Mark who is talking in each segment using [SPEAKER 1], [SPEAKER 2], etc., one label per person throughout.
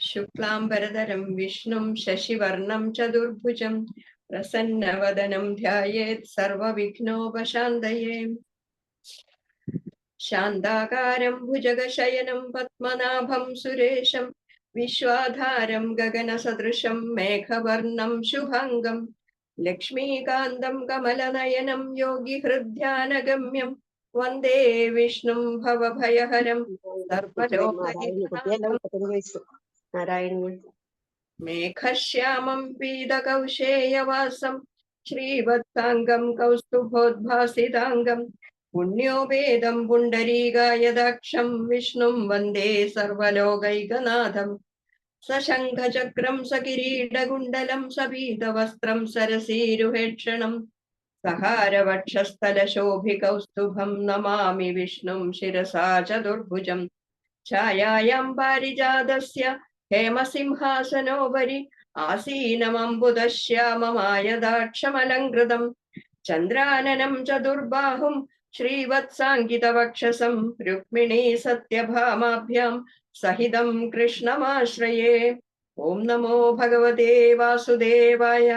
[SPEAKER 1] शुक्लांबरधरं विष्णुं शशिवर्णं चतुर्भुजं प्रसन्नवदनं ध्यायेत् सर्वविघ्नोपशान्तये। शान्ताकारं भुजगशयनं पद्मनाभं सुरेशं विश्वाधारं गगनसदृशं मेघवर्णं शुभाङ्गं लक्ष्मीकान्तं कमलनयनं योगिहृद्यानगम्यं वन्दे विष्णुं भवभयहरं सर्वलोकहितनाथं मेघश्यामं पीतकौशेयवासं श्रीवत्साङ्गं कौस्तुभोद्भासिताङ्गं पुण्योपेदं पुण्डरीकायदाक्षं विष्णुं वन्दे सर्वलोकैकनाथं सशङ्खचक्रं सकिरीटकुण्डलं सपीतवस्त्रं सरसीरुहेक्षणं सहारवक्षस्थलशोभिकौस्तुभं नमामि विष्णुं शिरसा चतुर्भुजं छायायां पारिजातस्य हेमसिंहासनोपरि आसीनमम्बुदश्याममायदाक्षमलङ्कृतं चन्द्राननं चतुर्बाहुं श्रीवत्साङ्कितवक्षसं रुक्मिणी सत्यभामाभ्यां सहितं कृष्णमाश्रये। ॐ नमो भगवते वासुदेवाय।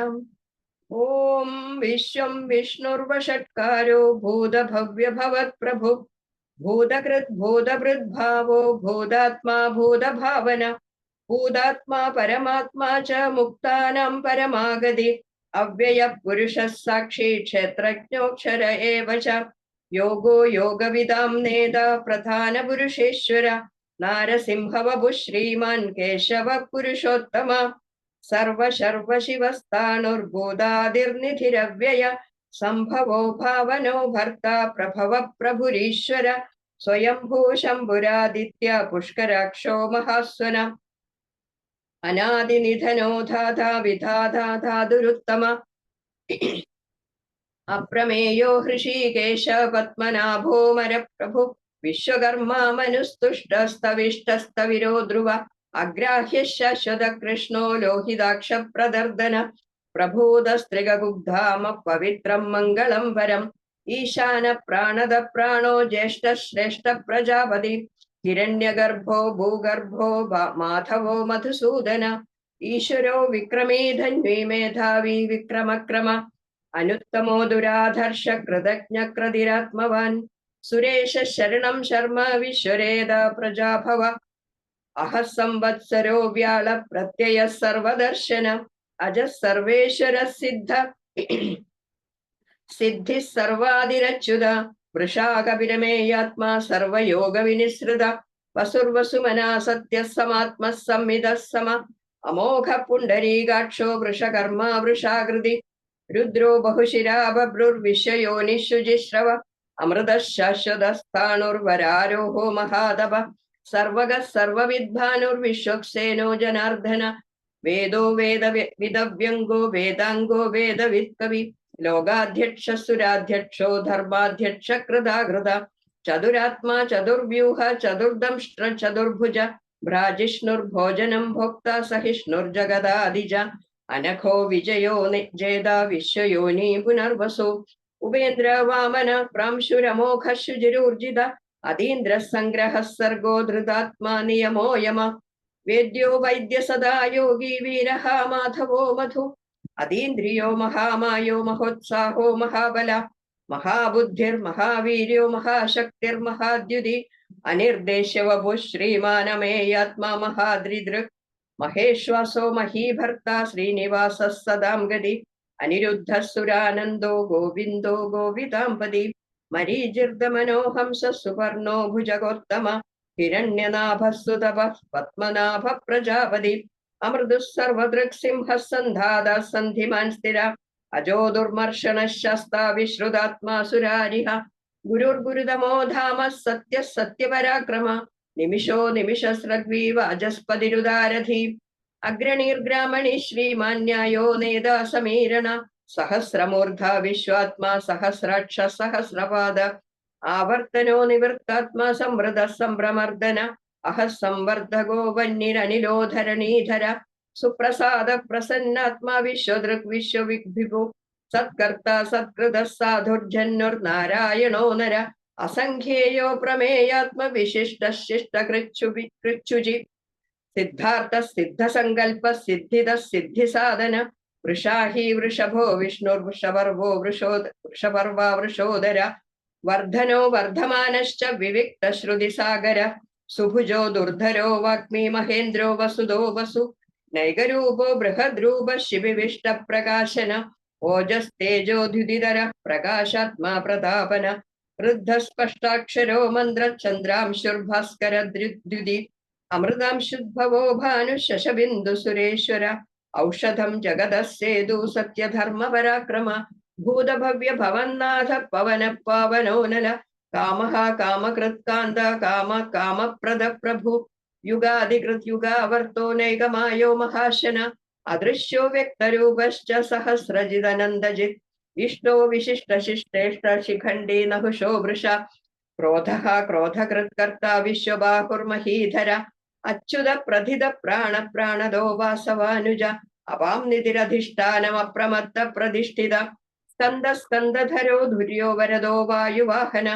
[SPEAKER 1] ॐ विश्वं विष्णुर्वषट्कारो भूतभव्यभवत्प्रभु भूतकृत् भूतभृद्भावो भूतात्मा भूतभावना भूतात्मा परमात्मा च मुक्तानां परमागति अव्ययः पुरुषः साक्षी क्षेत्रज्ञोऽक्षर एव च योगो योगविदां नेता प्रधानपुरुषेश्वर नारसिंहवपुः श्रीमान् केशवः पुरुषोत्तम सर्वशर्वशिवस्ताणुर्भूतादिर्निधिरव्यय संभवो भावनो भर्ता प्रभव प्रभुरीश्वर स्वयंभू शम्भुरादित्य पुष्कराक्षो महास्वन अनादिनिधनो धाता विधाता धातुरुत्तम अप्रमेयो हृषीकेश पद्मनाभो मरप्रभु विश्वकर्मा मनुस्तुष्टस्तविष्टस्तविरो ध्रुव अग्राह्य शाश्वत कृष्णो लोहिताक्ष प्रदर्दन प्रभूतस्त्रिगुग्धाम पवित्रं मंगलं वरम् ईशान प्राणद प्राणो ज्येष्ठ श्रेष्ठ प्रजापति हिरण्यगर्भो भूगर्भो माधवो मधुसूदन ईश्वरो विक्रमे धन्वी मेधावी विक्रमक्रम अनुत्तमो दुराधर्ष कृतज्ञ कृतिरात्मवान् सुरेश शरणं शर्म विश्वरेद प्रजाभव अह संवत्सरो व्याल प्रत्यय सर्वदर्शन अज सर्वेश्वर सिद्ध सिद्धि सर्वादिरच्युत वृषाकविरमेयात्मा सर्वयोग विनिसृत वसुर्वसुमना सत्य समात्म संविदः सम अमोघ पुंडरीकाक्षो वृषकर्मा वृषाकृति रुद्रो बहुशिरा बभ्रुर्विश्वयोनिषुजिश्रव अमृतः शाश्वतस्थाणुर्वरारोहो महादप सर्वगः सर्वविद्भानुर्विश्वक्सेनो जनार्दन वेदो वेद विदव्यंगो वेदांगो वेदवित्कवि लोकाध्यक्ष सुराध्यक्षो धर्माध्यक्ष कृताकृत चतुरात्मा चतुर्व्यूह चतुर्दंष्ट्र चतुर्भुज भ्राजिष्णुर्भोजनं भोक्ता सहिष्णुर्जगदादिज अनखो विजयो जेदा विश्वयोनि पुनर्वसु उपेन्द्र वामन प्रांशुरमोघ शुचिरूर्जित अतीन्द्र संग्रह सर्गो धृतात्मा नियमो यम वेद्यो वैद्य सदा योगी वीरः माधवो मधु अतीन्द्रियो महामायो महोत्साहो महाबल महाबुद्धिर्महावीर्यो महाशक्तिर्महाद्युति अनिर्देश्य वपुः श्रीमानमेयात्मा महाद्रिदृक् महेश्वासो महीभर्ता श्रीनिवासः सदां गति अनिरुद्धः सुरानन्दो गोविन्दो गोविताम्पदी मरीचिर्दमनोहंस सुपर्णो भुजगोत्तम हिरण्यनाभः सुतपः पद्मनाभ प्रजापति अमृतः सर्वदृक्सिंहः सन्धातः सन्धिमान् स्थिरा अजो दुर्मर्शनः शस्ता विश्रुतात्मा सुरारिः गुरुर्गुरुतमो धामः सत्यः सत्यपराक्रम निमिषो निमिषस्रग्वी वाचस्पतिरुदारथी अग्रणीर्ग्रामणि श्रीमान्यायो नेदा समीरण सहस्रमूर्धा विश्वात्मा सहस्राक्ष सहस्रपाद आवर्तनो निवृत्तात्मा संवृतः संभ्रमर्दन अह संवर्धको वह्निरनिलोधरणीधर सुप्रसाद प्रसन्नात्मा विश्वदृक् विश्वविग्भिभु सत्कर्ता सत्कृतः साधुर्जन्युर्नारायणो नर അസംഖ്യേയോ പ്രമേയാത്മവിശിഷ്ടശിഷ്ടകൃച്ഛുജി സിദ്ധാർത്ഥ സിദ്ധസങ്കൽപ്പ സിദ്ധിത സിദ്ധിസാധന വൃഷാഹി വൃഷഭോ വിഷ്ണുർവൃഷപർവോ വൃഷപർവാ വൃഷോദര വർദ്ധനോ വർദ്ധമാനശ്ച വിവിക്ത ശ്രുതിസാഗര സുഭുജോ ദുർധരോ വാഗ്മി മഹേന്ദ്രോ വസുദോ വസു നൈകരൂപോ ബൃഹദ്രൂപ ശിബിവിഷ്ട പ്രകാശന ഓജസ്തേജോദ്യുതിതര പ്രകാശാത്മാ പ്രതാപന വൃദ്ധസ്പഷ്ടാക്ഷരോ മന്ത്രചന്ദ്രാംശുർഭാസ്കരദ്യുതി അമൃതാംശുദ്ഭവോ ഭാനു ശശബിന്ദു സുരേശ്വര ഔഷധം ജഗതസ്സേതു സത്യധർമ്മ പരാക്രമ ഭൂതഭവ്യ ഭവന്നാഥ പവന പാവനോനല കാമഃ കാമകൃത്കാന്ത കാമ കാമപ്രദ പ്രഭു യുഗാധികൃത് യുഗാവർത്തോ നൈകമായോ മഹാശന അദൃശ്യോ വ്യക്തരൂപശ്ച സഹസ്രജിതനന്ദജിത് ഇഷ്ടോ വിശിഷ്ടശിഷ്ടേഷ്ട ശിഖണ്ഡി നഹുഷോ വൃഷ ക്രോധഃ ക്രോധകൃത്കർത്ത വിശ്വബാഹുർമഹീധര അച്യുത പ്രഥിത പ്രാണ പ്രാണദോ വാസവാനുജ അപാം നിതിരധിഷ്ഠാനമപ്രമത്ത പ്രതിഷ്ഠിത സ്കന്ദ സ്കന്ദധരോ ധുര്യോ വരദോ വായുവാഹന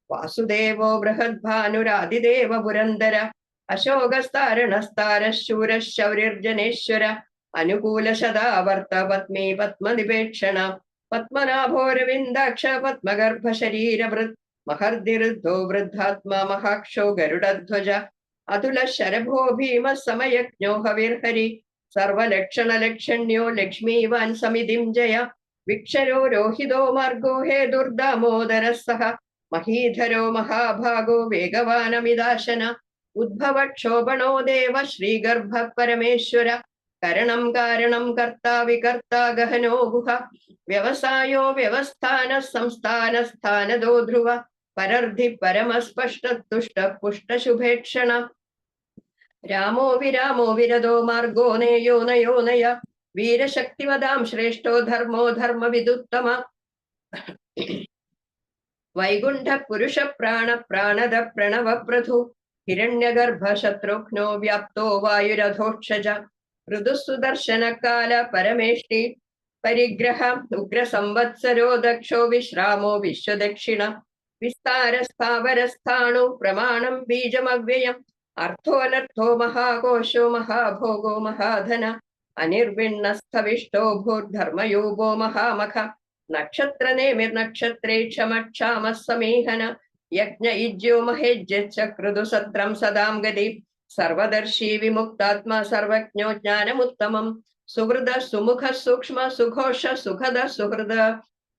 [SPEAKER 1] വാസുദേവോ ബൃഹദ്ഭാനുരാതിദേവ പുരന്ദര അശോകസ്താരണസ്താരശൂരശൗര്യർജനേശ്വര അനുകൂലശതാവർത്ത പത്മീ പത്മനിപേക്ഷണ പത്മനാഭോരവിന്ദാക്ഷ പത്മഗർഭ ശരീരവൃത് മഹർദിരുദ്ധോ വൃദ്ധാത്മാ മഹാക്ഷോ ഗരുഡധ്വജ അതുല ശരഭോ ഭീമ സമയജ്ഞോ ഹവിർഹരി സർവലക്ഷണലക്ഷണ്യോ ലക്ഷ്മീവാൻ സമിതിം ജയ വിക്ഷരോ രോഹിതോ മാർഗോ ഹേ ദുർദാമോദര സഹ മഹീധരോ മഹാഭാഗോ വേഗവാനമിദാശന ഉദ്ഭവക്ഷോഭണോ ദേവ ശ്രീഗർഭ പരമേശ്വര കരണം കാരണം കർത്താ വികർത്താ ഗഹനോ ഗുഹ വ്യവസായോ വ്യവസ്ഥാന സംസ്ഥാന സ്ഥാനദോ ധ്രുവ പരർദ്ധി പരമസ്പഷ്ട തുഷ്ട പുഷ്ട ശുഭേക്ഷണ രാമോ വിരാമോ വിരതോ മാർഗോ നേയോ നയോ നയ വീരശക്തിവതാം ശ്രേഷ്ഠോ ധർമ്മോ ധർമ്മവിദുത്തമ വൈകുണ്ഠ പുരുഷ പ്രാണ പ്രാണദ പ്രണവ പ്രധു ഹിരണ്യഗർഭ ശത്രുഘ്നോ വ്യാപ്തോ വായുരധോക്ഷജ ഋതുസുദർശന കാല പരമേഷ്ടി പരിഗ്രഹ ഉഗ്ര സംവത്സരോ ദക്ഷോ വിശ്രാമോ വിശ്വദക്ഷിണ വിസ്താര സ്ഥാവരസ്ഥാണു പ്രമാണം ബീജമവ്യയം അർത്ഥോനർത്ഥോ മഹാകോശോ മഹാഭോഗോ മഹാധന അനിർവിണ്ണസ്ഥവിഷ്ടോ ഭൂർധർമ്മയൂപോ മഹാമഖ നക്ഷത്രനേമിർ നക്ഷത്രേ ക്ഷമക്ഷാമ സമീഹന യജ്ഞ ഇജ്യോ മഹേജ്യചക്രുതു സത്രം സദാം ഗതി സർവദർശി വിമുക്താത്മാ സർവജ്ഞോ ജ്ഞാനമുത്തമം സുഹൃദ സുമുഖ സൂക്ഷ്മ സുഘോഷ സുഖദ സുഹൃദ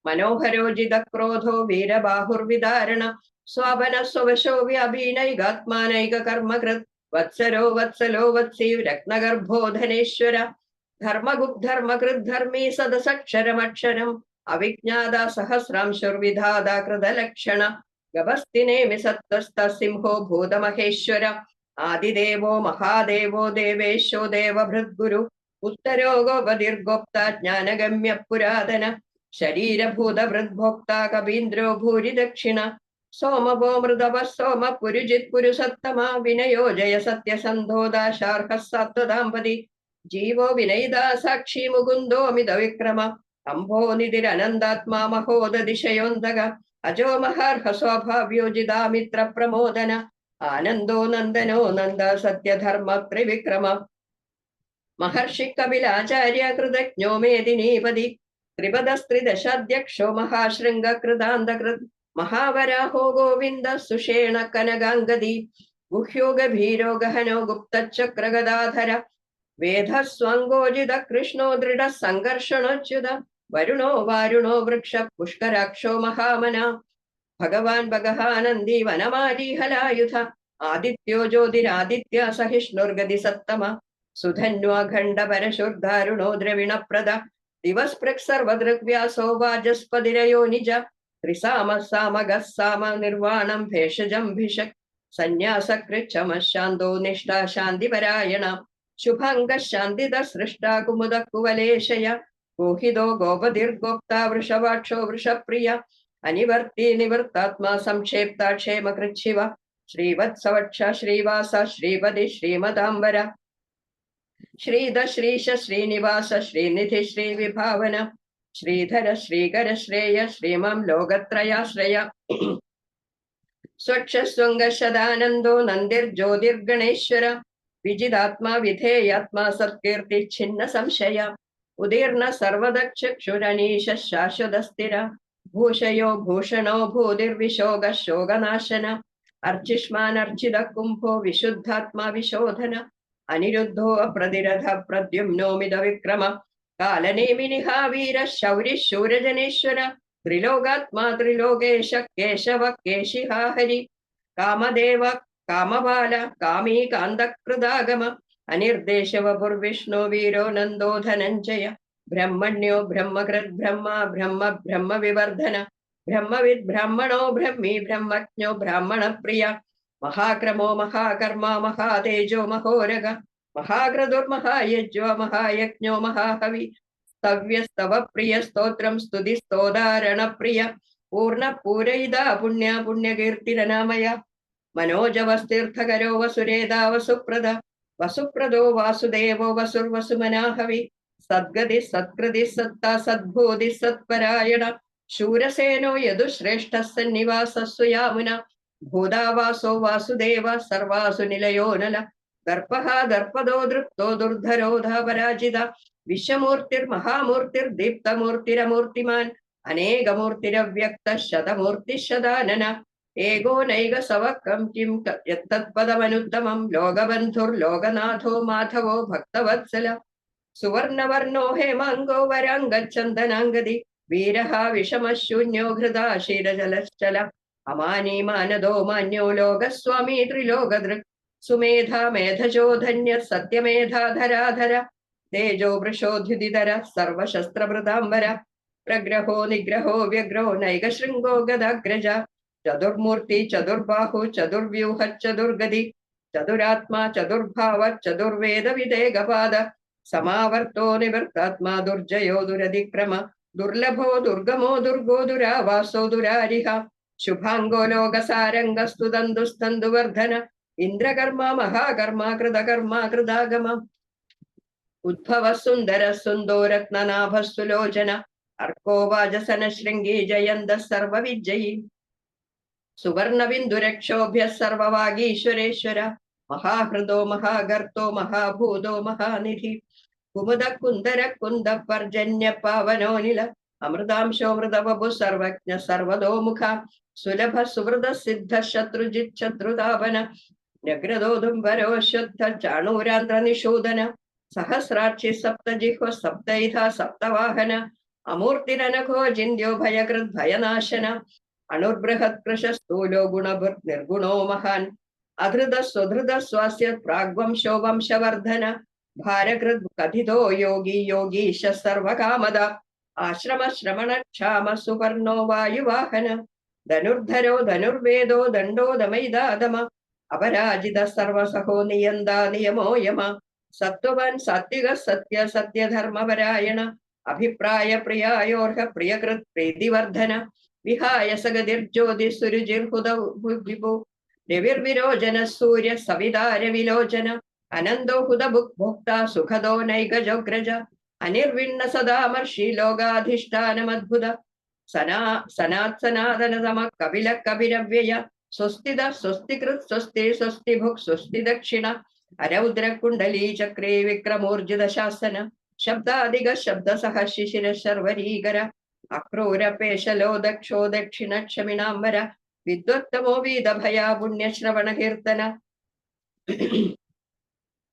[SPEAKER 1] മനോഹരോജിത ക്രോധോ വീരബാഹുർവിദാരണ സ്വാപന സ്വവശോ വ്യാപീനൈകാത്മാനൈക കർമ്മകൃത് വത്സരോ വത്സലോ വത്സീ രത്നഗർഭോ ധനേശ്വര ധർമ്മഗുബ്ധർമ്മകൃത് ധർമ്മീ സദസക്ഷരമക്ഷരം അവിജ്ഞാത സഹസ്രാംശുർവിധാത കൃതലക്ഷണ ഗഭസ്തിനേമി സത്വസ്ഥ സിംഹോ ഭൂതമഹേശ്വര ആദിദേവോ മഹാദേവോ ദേവേശോ ദേവഭൃദ്ഗുരു ഉത്തരോ ഗോപതിർഗോപ്ത ജ്ഞാനഗമ്യ പുരാതന ശരീരഭൂതഭൃദ്ഭോക്ത കവീന്ദ്രോ ഭൂരി ദക്ഷിണ സോമവോ മൃതവ സോമ പുരുജിത് പുരുസത്തമ വിനയോ ജയ സത്യസന്ധോദാശാർഹ സാത്വതാംപതി ജീവോ വിനയിതാ സാക്ഷി മുകുന്ദോ മിത വിക്രമ അംഭോ നിധിരനന്ദാത്മാ മഹോദതിശയോന്തക അജോ മഹാർഹ സ്വാഭാവ്യോജിതാമിത്ര പ്രമോദന ആനന്ദോ നന്ദനോ നന്ദ സത്യധർമ്മ ത്രിവിക്രമ മഹർഷി കപിലാചാര്യ കൃതജ്ഞോ മേദിനീപതി ത്രിപദസ്ത്രിദശാധ്യക്ഷോ മഹാശൃംഗ കൃതാന്തകൃത് മഹാവരാഹോ ഗോവിന്ദ സുഷേണ കനകാംഗതി ഗുഹ്യോ ഗഭീരോ ഗഹനോ ഗുപ്തചക്രഗദാധര വേദസ്വങ്കോജിത കൃഷ്ണോ ദൃഢ സംഘർഷണോച്യുത വരുണോ വാരുണോ വൃക്ഷ പുഷ്കരാക്ഷോ മഹാമന ഭഗവാൻ ഭഗഹാനന്ദി വനമാരീഹലായുധ ആദിത്യോ ജ്യോതിരാദിത്യ സഹിഷ്ണുർഗതി സത്തമ സുധന്വാഖണ്ഡ പരശുർധാരുണോ ദ്രവിണപ്രദ ദിവസ്പൃക് സർവദൃഗ്വ്യാസോ വാചസ്പതിരയോ നിജ ത്രിസാമ സാമഗ സാമ നിർവാണം ഭേഷജം ഭിഷക് സന്യാസകൃച്ഛമ ശാന്തോ നിഷ്ഠാ ശാന്തിപരായണ ശുഭംഗ ശാന്തിത സൃഷ്ട കുമുദ കുവലേശയ ഗോഹിതോ ഗോപതിർഗോപ്ത വൃഷവാക്ഷോ വൃഷപ്രിയ അനിവർത്തി നിവൃത്താത്മാ സംക്ഷേപ്ത ക്ഷേമകൃച്ഛിവ ശ്രീവത്സവക്ഷ ശ്രീവാസ ശ്രീപതി ശ്രീമതാംബര ശ്രീധ ശ്രീശ ശ്രീനിവാസ ശ്രീനിധി ശ്രീവിഭാവന ശ്രീധര ശ്രീകര ശ്രേയ ശ്രീമാം ലോകത്രയാശ്രയ സ്വക്ഷസ്വംഗശദാനന്ദോ നന്ദിർജ്യോതിർഗണേശ്വര വിജിതാത്മാ വിധേയാത്മാ സത്കീർത്തി ഛിന്ന സംശയ ഉദീർണ സർവദക്ഷുരനീശ ശാശ്വതസ്ഥിര ഭൂഷയോ ഭൂഷണോ ഭൂതിർവിശോക ശോകനാശന അർച്ചിഷ്മാനർച്ചിത കുംഭോ വിശുദ്ധാത്മാ വിശോധന അനിരുദ്ധോ അപ്രതിരഥ പ്രദ്യുമ്നോമിത വിക്രമ കാലനേമിനിഹാവീര ശൗരി ശൂരജനേശ്വര ത്രിലോകാത്മാ ത്രിലോകേശ കേശവ കേശിഹാഹരി കാമദേവ കാമബാല കാമീ കാന്തകൃതാഗമ അനിർദേശവപുർവിഷ്ണു വീരോ നന്ദോ ധനഞ്ജയ ബ്രഹ്മണ്യോ ബ്രഹ്മകൃത് ബ്രഹ്മ ബ്രഹ്മ ബ്രഹ്മ വിവർധന ബ്രഹ്മവിദ് ബ്രാഹ്മണോ ബ്രഹ്മി ബ്രഹ്മജ്ഞോ ബ്രാഹ്മണപ്രിയ മഹാക്രമോ മഹാകർമ്മ മഹാതേജോ മഹോരഗ മഹാക്രതുർമഹായജ്ഞോ മഹായജ്ഞോ മഹാഹവി സ്തവ്യസ്തവ പ്രിയ സ്തോത്രം സ്തുതി സ്തോദാരണ പ്രിയ പൂർണ്ണ പൂരയിത പുണ്യ പുണ്യകീർത്തിരനാമയ മനോജവസ്തീർത്ഥകരോ വസുരേതാ വസുപ്രദ വസുപ്രദോ വാസുദേവോ വസുർവസുമനാഹവി സദ്ഗതി സത്കൃതി സത്ത സദ്ഭൂതി സത്പരായണ ശൂരസേനോ യദുശ്രേഷ്ഠ സന്നിവാസസ്സു യാമുന ഭൂതാവാസോ വാസുദേവ സർവാസു നിലയോ നല ദർപ്പഃ ദർപ്പദോ ദൃപ്തോ ദുർധരോധപരാജിത വിശ്വമൂർത്തിർമഹാമൂർത്തിർ ദീപ്തമൂർത്തിരമൂർത്തിമാൻ അനേകമൂർത്തിരവ്യക്ത ശതമൂർത്തിശതാനന ഏകോ നൈക സവക്കം കിം തത്പദമനുത്തമം ലോകബന്ധുർലോകനാഥോ മാധവോ ഭക്തവത്സല സുവർണവർണോ ഹേമാംഗോ വരാംഗചന്ദനാംഗതി വീരഃ വിഷമശൂന്യോ ഹൃദാ ക്ഷീരജലശ്ചല അമാനീ മാനദോ മാന്യോ ലോകസ്വാമി ത്രിലോകദൃക് സുമേധാ മേധജോധന്യ സത്യമേധാധരാധര തേജോ വൃഷോദ്യുതിധര സർവശസ്ത്രഭൃതാംബര പ്രഗ്രഹോ നിഗ്രഹോ വ്യഗ്രോ നൈകശൃംഗോ ഗദാഗ്രജ ചതുർമൂർത്തി ചതുർബാഹു ചതുർവ്യൂഹ ചതുർഗതി ചതുരാത്മാ ചതുർഭാവ ചതുർവേദ വിദേകപാദ സമാവർത്തോ നിവർത്താത്മാ ദുർജയോ ദുരതിക്രമ ദുർലഭോ ദുർഗമോ ദുർഗോ ദുരാവാസോ ദുരാരിഹ ശുഭാംഗോ ലോകസാരംഗസ്തുതന്തുസ്തന്തുവർധന ഇന്ദ്രകർമ്മ മഹാകർമ്മ കൃതകർമ്മ കൃതാഗമ ഉദ്ഭവ സുന്ദര സുന്ദോരത്നനാഭസ്സുലോചന അർക്കോ വാജസന ശൃംഗീ ജയന്ത സർവവിജയീ സുവർണബിന്ദുരക്ഷോഭ്യ സർവവാഗീശ്വരേശ്വര മഹാഹൃദോ മഹാഗർത്തോ മഹാഭൂതോ മഹാനിധി കുമുദ കുന്ദര കുന്ദ പർജന്യ പാവനോനില അമൃതാംശോ മൃതവപു സർവജ്ഞ സർവതോമുഖ സുലഭ സുഹൃത സിദ്ധ ശത്രുജിത് ശത്രുതാപന നഗ്രദോദുംബരോ ശുദ്ധ ചാണൂരാന്ധ്ര നിഷൂദന സഹസ്രാക്ഷി സപ്തജിഹ്വ സപ്തൈധ സപ്തവാഹന അമൂർത്തിരനഘോ ജിന്ദ്യോ ഭയകൃത് ഭയനാശന അണുർബൃഹത് കൃശസ്ഥൂലോ ഗുണഭൃത് നിർഗുണോ മഹാൻ അധൃത സ്വധൃത സ്വാസ്യ പ്രാഗ്വംശോ വംശവർദ്ധന ഭാരകൃത് കഥിതോ യോഗി യോഗീശ സർവകാമദ ആശ്രമ ശ്രമണ ക്ഷാമ സുവർണോ വായുവാഹന ധനുർധരോ ധനുർവേദോ ദണ്ഡോ ദമൈദാദമ അപരാജിത സർവസഹോ നിയന്ത നിയമോ യമ സത്വവാൻ സാത്വിക സത്യ സത്യധർമ്മപരായണ അഭിപ്രായ പ്രിയായോർഹ പ്രിയകൃത് പ്രീതിവർദ്ധന വിഹായ സഗതിർജ്യോതി സുരുചിർഹുത വിഭു രവിർവിരോചന സൂര്യ സവിതാര വിലോചന അനന്തോ ഹുതഭുക് ഭോക്ത സുഖദോ നൈകജോഗ്രജ അനിർവിണ്ണ സദാമർഷി ലോകാധിഷ്ഠാനമദ്ഭുത സനാത് സനാതനതമ കപില കപിരവ്യയ സ്വസ്തിത സ്വസ്തികൃത് സ്വസ്തി സ്വസ്തിഭുക് സ്വസ്തി ദക്ഷിണ അരൗദ്ര കുണ്ടലീ ചക്രേ വിക്രമോർജിത ശാസന ശബ്ദാധിക ശബ്ദസഹ ശിശിര ശർവരീകര അക്രൂരപേശലോ ദക്ഷോ ദക്ഷിണ ക്ഷമിണാംബര വിദ്വത്തമോ വീതഭയാ പുണ്യശ്രവണ കീർത്തന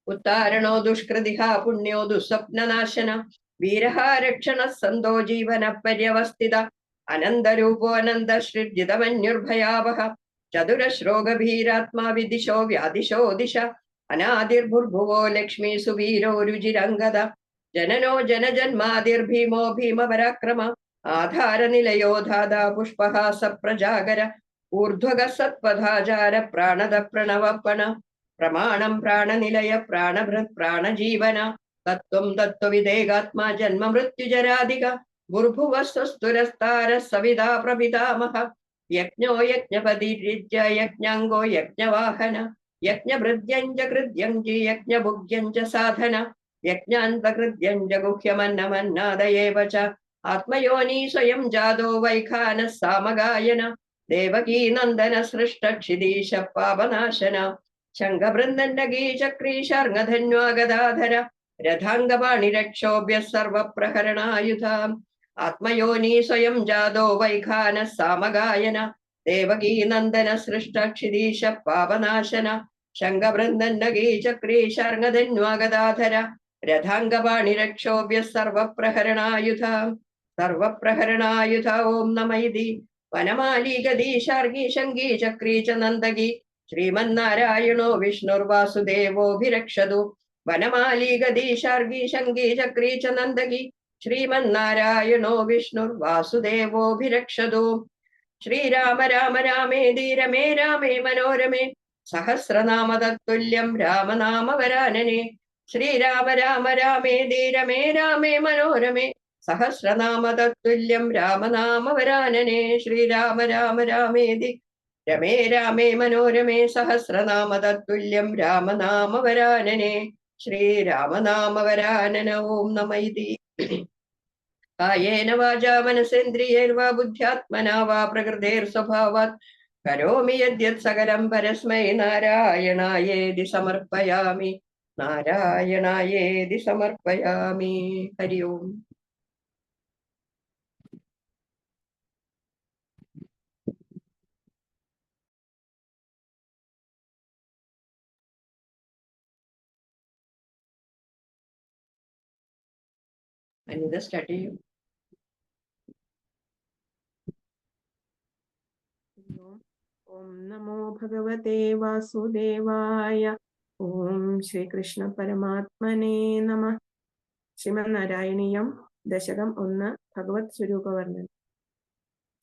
[SPEAKER 1] ഉത്താരണോ ദുഷ്കൃതിഹ പുണ്യോ ദുസ്വപ്നനാശന വീരഹ രക്ഷണ സന്തോ ജീവന പര്യവസ്ഥിത അനന്തരൂപോ അനന്ത സൃജിതമന്യുർഭയാവഹ ചതുരശ്രോഗഭീരാത്മാ വിദിശോ വ്യാദിശോ ദിശ അനാദിർഭുർഭുവോ ലക്ഷ്മീ സുവീരോ രുചിരംഗത ജനനോ ജനജന്മാതിർഭീമോ ഭീമപരാക്രമ ആധാരനിലയോ ധാതാ പുഷ്പഹാസ പ്രജാകര ഊർധ്വഗ സത്പഥാചാര പ്രാണദ പ്രണവപ്പണ പ്രമാണം പ്രാണനിലയ പ്രാണഭൃത് പ്രാണജീവന തത്വം തത്വവിദേകാത്മാ ജന്മ മൃത്യുജരാധിക ഭുർഭുവ സ്വസ്തുരസ്താര സവിതാ പ്രപിതാമഹ യജ്ഞോ യജ്ഞപതിരിജ്യ യജ്ഞാംഗോ യജ്ഞവാഹന യജ്ഞഭൃദ്യഞ്ച കൃദ്യഞ്ചി യജ്ഞഭുഗ്യഞ്ച സാധന യജ്ഞാന്തകൃദ്യഞ്ച ഗുഹ്യമന്നമന്നാദയേവ ച ആത്മയോനി സ്വയം ജാതോ വൈഖാന സാമഗായന ദേവകീ നന്ദന സൃഷ്ട ക്ഷിതീശ പാപനാശന ശംഖബൃന്ദണ്ഡകീ ചക്രീശർങ്ങധന്വാഗദാധര രഥാംഗപാണി രക്ഷോഭ്യ സർവപ്രഹരണായുധ ആത്മയോനി സ്വയം ജാതോ വൈഖാന സാമഗായന ദേവകീ നന്ദന സൃഷ്ട ക്ഷിതീശ പാപനാശന ശംഖബൃന്ദണ്ഡകീ ചക്രീശർങ്ങധന്വാഗദാധര രഥാംഗപാണി രക്ഷോഭ്യ സർവപ്രഹരണായുധ സർവപ്രഹരണായുധ ഓം നമൈതി വനമാലി ഗദീശാർഗി ശംഗി ചക്രീ ച നന്ദകി ശ്രീമന്നാരായണോ വിഷ്ണുർവാസുദേവോഭിരക്ഷതു വനമാലി ഗദീശാർഗി ശംഗി ചക്രീ ച നന്ദകി ശ്രീമന്നാരായണോ വിഷ്ണുർവാസുദേവോഭിരക്ഷതു ശ്രീരാമ രാമ രാമേതി രമേ രാമേ മനോരമേ സഹസ്രനാമ തത്തുല്യം രാമനാമവരാനനെ ശ്രീരാമ രാമ രാമേതി രമേ രാമേ മനോരമേ സഹസ്രനാമ തത്തുല്യം രാമനാമവരാനനെ ശ്രീരാമ രാമ രാമേതി രമേ രാമേ മനോരമേ സഹസ്രനാമ തത്തുല്യം രാമനാമവരാനനെ ശ്രീരാമനാമവരാനന ഓം നമൈതി കായേന വാചാ മനസേന്ദ്രിയൈർവാ ബുദ്ധ്യാത്മനാ വാ പ്രകൃതേർസ്വഭാവാത് കരോമി യദ്യത് സകലം പരസ്മൈ നാരായണായേതി സമർപ്പയാമി നാരായണായേതി സമർപ്പയാമി. ഹരി ഓം. അനിത സ്റ്റാർട്ട് ചെയ്യും.
[SPEAKER 2] ഓം നമോ ഭഗവതേ വാസുദേവായ. ഓം ശ്രീകൃഷ്ണ പരമാത്മനേ നമഃ. ശ്രീമന്നാരായണീയം ദശകം 1 ഭഗവത് സ്വരൂപവർണ്ണനം.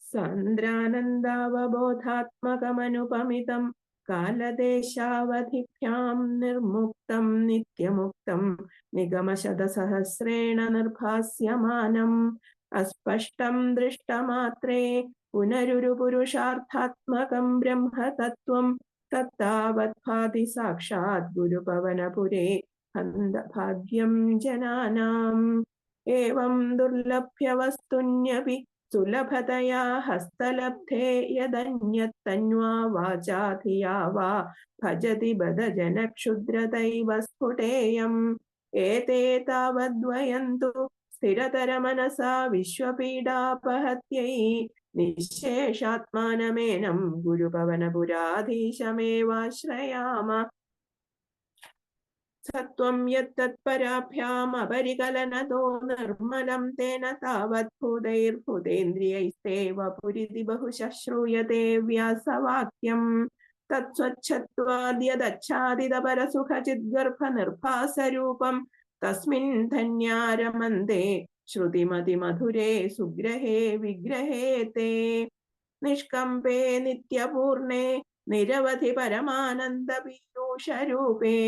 [SPEAKER 2] സാന്ദ്രാനന്ദാവബോധാത്മകമനുപമിതം കാലദേശാവധിഭ്യാം നിർമുക്തം നിത്യമുക്തം നിഗമശതസഹസ്രേണ നിർഭാസ്യമാനം അസ്പഷ്ടം ദൃഷ്ടമാത്രേ പുനരുരുപുരുഷാർത്ഥാത്മകം ബ്രഹ്മതത്വം തത്താവത് ഭാതി സാക്ഷാത് ഗുരുപവനപുരേ ഭാഗ്യം ജനാനാം. ഏവം ദുർലഭ്യവസ്തുന്യപി സുലഭതയാ ഹസ്തലബ്ധേ യദന്യത്തന്വാ വാചാ ധിയാ വാ ഭജതി ബദജനക്ഷുദ്രതൈവ സ്ഫുടേയം. ഏതേ താവദ്വയന്തു സ്ഥിരതരമനസാ വിശ്വപീഡാപഹത്यै നിശേഷാത്മാനമേനം ഗുരുപവനപുരാധീശമേവാശ്രയാമ. സത്വം യത്തത്പരാഭ്യാമപരികലനതോ നിർമ്മലം തേന താവത് ഭൂതൈർഭൂതേന്ദ്രിയൈസ്തേവ പുരിതി ബഹുശഃ ശ്രൂയത്തെ വ്യാസവാക്യം. തത്സ്വച്ഛത്വാദ്യദച്ഛാദിതപരസുഖചിദ്ഗർഭനിർഭാസരൂപം തസ്മിൻ ധന്യാരമന്ദേ ശ്രുതിമതിമധുരേ സുഗ്രഹേ വിഗ്രഹേ തേ. നിഷ്കമ്പേ നിത്യപൂർണേ നിരവധി പരമാനന്ദപീയൂഷരൂപേ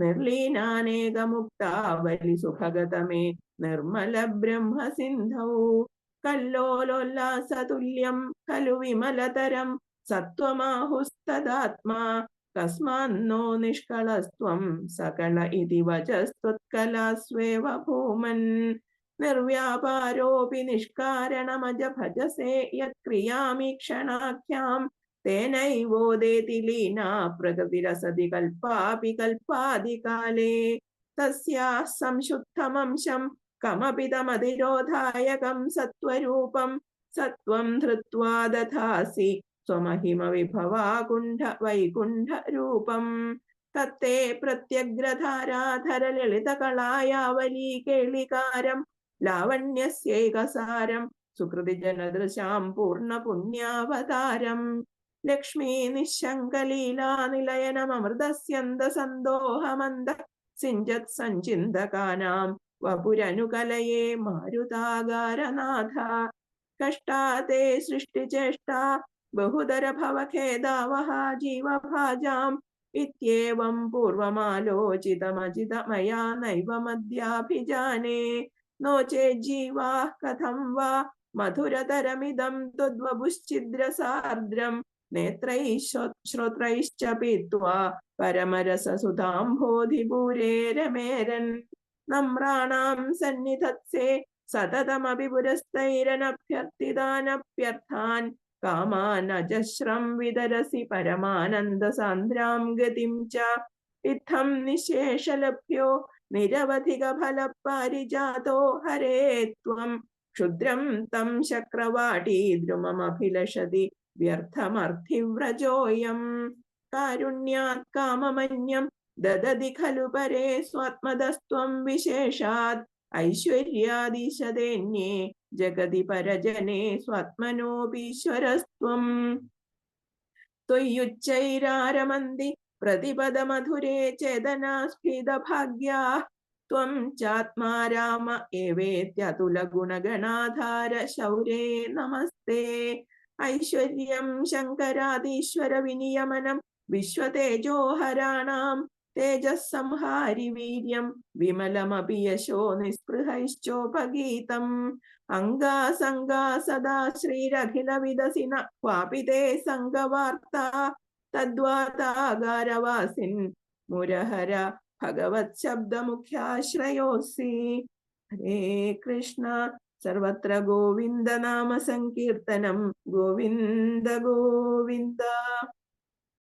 [SPEAKER 2] നിർലീനാനേകമുക്താവലി സുഖഗതമേ നിർമ്മല ബ്രഹ്മസിന്ധൗ. കല്ലോലോല്ലാസതുല്യം ഖലു വിമലതരം സത്വമാഹുസ്തദാത്മാ കസ്മാന്നോ നിഷ്കളസ്ത്വം സകല ഇതി വചസ്ത്വത്കലാസ്വേവ ഭൂമൻ. നിർവ്യാപാരോപി നിഷ്കാരണമജ ഭജസേ യത്ക്രിയാമി ക്ഷണാഖ്യാം തേനൈവോദേതി ലീനാ പ്രകൃതിരസതി കൽപ്പാപി കൽപ്പാദികാലേ. തസ്യാഃ സംശുദ്ധമംശം കമപി തമതിരോധായകം സത്വരൂപം സത്വം ധൃത്വാ ദധാസി സ്വമഹിമ വിഭവാകുണ്ഠ വൈകുണ്ഠ രൂപം. തത്തേ പ്രത്യഗ്രധാരാധര ലളിതകളായാവലീ കേളികാരം ലാവണ്യസ്യൈകസാരം സുകൃതി ജനദൃശാം പൂർണ്ണ പുണ്യാവതാരം. ലക്ഷ്മീ നിശങ്കലീലാനിലയനമൃതസ്യന്ത സന്തോഹമന്ദ സിഞ്ചത് സഞ്ചിന്തകാനാം വപുരനുകലയേ മാരുതാകാരനാഥ. കഷ്ടാതേ സൃഷ്ടിചേഷ്ടാ ബഹുതര ഭവഖേദാവഹ ജീവഭാജാം. ഇത്യേവം പൂർവമാലോചിതമജിതമയാ നൈവമദ്യാഭിജാനേ. നോ ചേജ്ജീവാഃ കഥം വാ മധുരതരമിദം ത്വദ്വപുശ്ചിദ്രസാർദ്രം നേത്രൈഃ ശ്രോത്രൈശ്ച പീത്വാ പരമരസസുധാംഭോധിപൂരേ രമേരൻ. നമ്രാണാം സന്നിധത്സേ സതതമപി പുരസ്തൈരനഭ്യർത്ഥിതാനഭ്യർത്ഥാൻ കാമാനജശ്രം വിതരസി പരമാനന്ദസാന്ദ്രാം ഗതിം ച ഇത്തം നിശേഷലഭ്യോ നിരവധിക ഫലപാരിജാതോ ഹരേ ത്വം ക്ഷുദ്രം തം ചക്രവാടീ ദ്രുമമഭിലഷതി വ്യർത്ഥമർത്ഥിവ്രജോയം കാരുണ്യാത് കാമമന്യം ദദതി ഖലു പരേ സ്വാത്മതസ്ത്വം വിശേഷാത് ഐശ്വര്യാദിശതേന്യേ ജഗതി പരജനേ സ്വാത്മനോപീശ്വരസ്ത്വം ത്വയ്യുച്ചൈരാരമന്തി പ്രതിപദമധുരേ ചേതനാസ്ഫീതഭാഗ്യാഃ ത്വം ചാത്മാ രാമ ഏവേത്യതുലഗുണഗണാധാര ശൗരേ നമസ്തേ ഐശ്വര്യം ശങ്കരാദീശ്വര വിനിയമനം വിശ്വതേജോഹരാണാം തേജസ്സംഹാരി വീര്യം വിമലമപി യശോ നിസ്പൃഹൈശ്ചോപഗീതം അംഗാസംഗാ സദാ ശ്രീരഖില വിദസിന ക്വാപി തേ സംഗവാർത്താ തദ്വാതാകാരവാസിൻ മുരഹര ഭഗവത് ശബ്ദമുഖ്യാശ്രയോസി ഹരേ കൃഷ്ണ സർവത്ര ഗോവിന്ദ നാമ സങ്കീർത്തനം ഗോവിന്ദ ഗോവിന്ദ